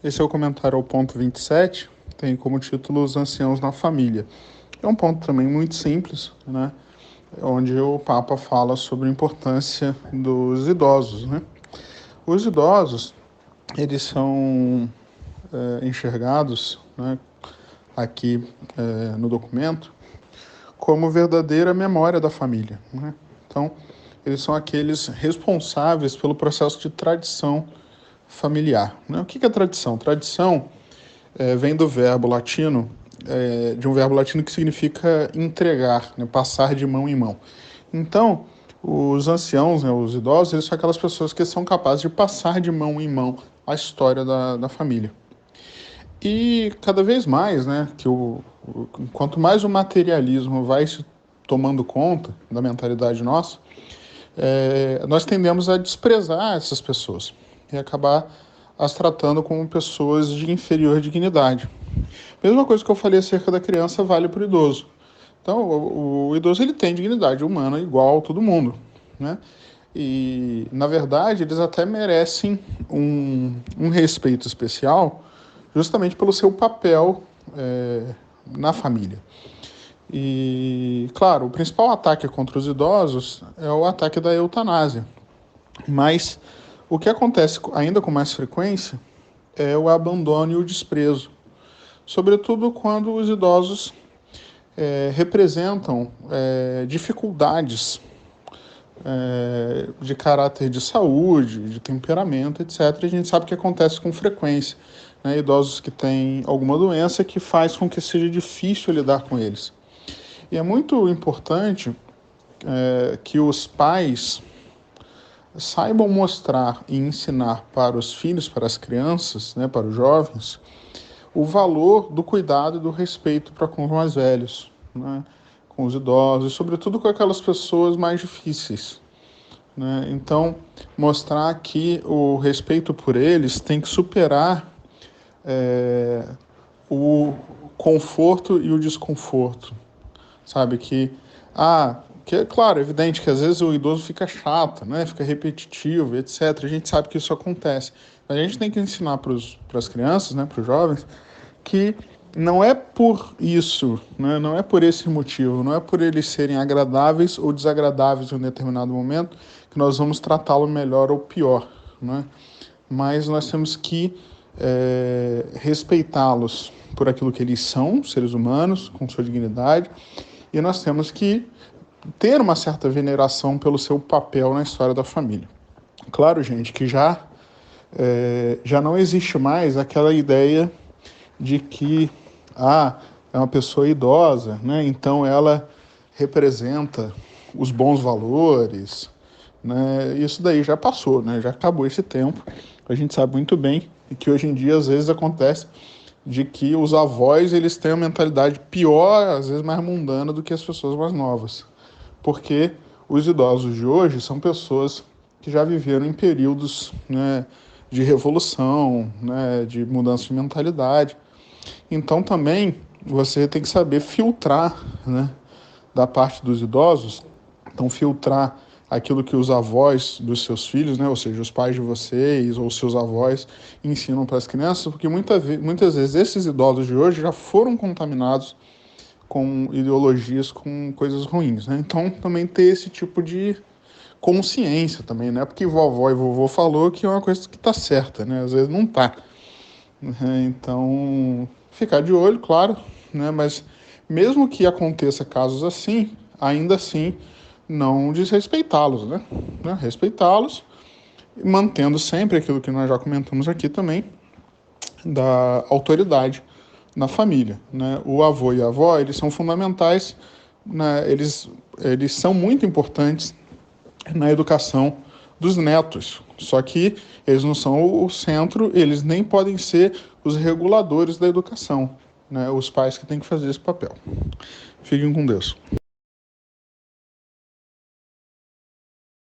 Esse é o comentário ao ponto 27, tem como título Os Anciãos na Família. É um ponto também muito simples, né? Onde o Papa fala sobre a importância dos idosos, né? Os idosos, eles são enxergados, né, aqui no documento, como verdadeira memória da família, né? Então, eles são aqueles responsáveis pelo processo de tradição familiar, né? O que é tradição? Tradição vem do verbo latino, de um verbo latino que significa entregar, né, passar de mão em mão. Então, os anciãos, né, os idosos, eles são aquelas pessoas que são capazes de passar de mão em mão a história da família. E cada vez mais, né, quanto mais o materialismo vai se tomando conta da mentalidade nossa, nós tendemos a desprezar essas pessoas e acabar as tratando como pessoas de inferior dignidade. Mesma coisa que eu falei acerca da criança vale para o idoso. Então, o idoso ele tem dignidade humana igual a todo mundo, né? E, na verdade, eles até merecem um respeito especial justamente pelo seu papel na família. E, claro, o principal ataque contra os idosos é o ataque da eutanásia. Mas o que acontece ainda com mais frequência é o abandono e o desprezo, sobretudo quando os idosos representam dificuldades de caráter de saúde, de temperamento, etc. E a gente sabe que acontece com frequência, né? Idosos que têm alguma doença que faz com que seja difícil lidar com eles. E é muito importante que os pais saibam mostrar e ensinar para os filhos, para as crianças, né, para os jovens, o valor do cuidado e do respeito para com os mais velhos, né, com os idosos, e sobretudo com aquelas pessoas mais difíceis, né? Então, mostrar que o respeito por eles tem que superar o conforto e o desconforto, sabe? Que é claro, é evidente que às vezes o idoso fica chato, né? Fica repetitivo, etc. A gente sabe que isso acontece. A gente tem que ensinar para as crianças, né, para os jovens, que não é por isso, né, não é por esse motivo, não é por eles serem agradáveis ou desagradáveis em um determinado momento que nós vamos tratá-lo melhor ou pior, né? Mas nós temos que respeitá-los por aquilo que eles são, seres humanos, com sua dignidade, e nós temos que ter uma certa veneração pelo seu papel na história da família. Claro, gente, que já não existe mais aquela ideia de que é uma pessoa idosa, né? Então ela representa os bons valores, né? Isso daí já passou, né? Já acabou esse tempo. A gente sabe muito bem que hoje em dia às vezes acontece de que os avós eles têm uma mentalidade pior, às vezes mais mundana do que as pessoas mais novas. Porque os idosos de hoje são pessoas que já viveram em períodos, né, de revolução, né, de mudança de mentalidade. Então também você tem que saber filtrar, né, da parte dos idosos, então filtrar aquilo que os avós dos seus filhos, né, ou seja, os pais de vocês ou seus avós ensinam para as crianças, porque muitas vezes esses idosos de hoje já foram contaminados com ideologias, com coisas ruins, né? Então também ter esse tipo de consciência também, né? Porque vovó e vovô falou que é uma coisa que está certa, né? Às vezes não está. Então, ficar de olho, claro, né? Mas mesmo que aconteça casos assim, ainda assim, não desrespeitá-los, né? Respeitá-los, mantendo sempre aquilo que nós já comentamos aqui também, da autoridade na família, né? O avô e a avó, eles são fundamentais, né? Eles são muito importantes na educação dos netos. Só que eles não são o centro, eles nem podem ser os reguladores da educação, né? Os pais que têm que fazer esse papel. Fiquem com Deus.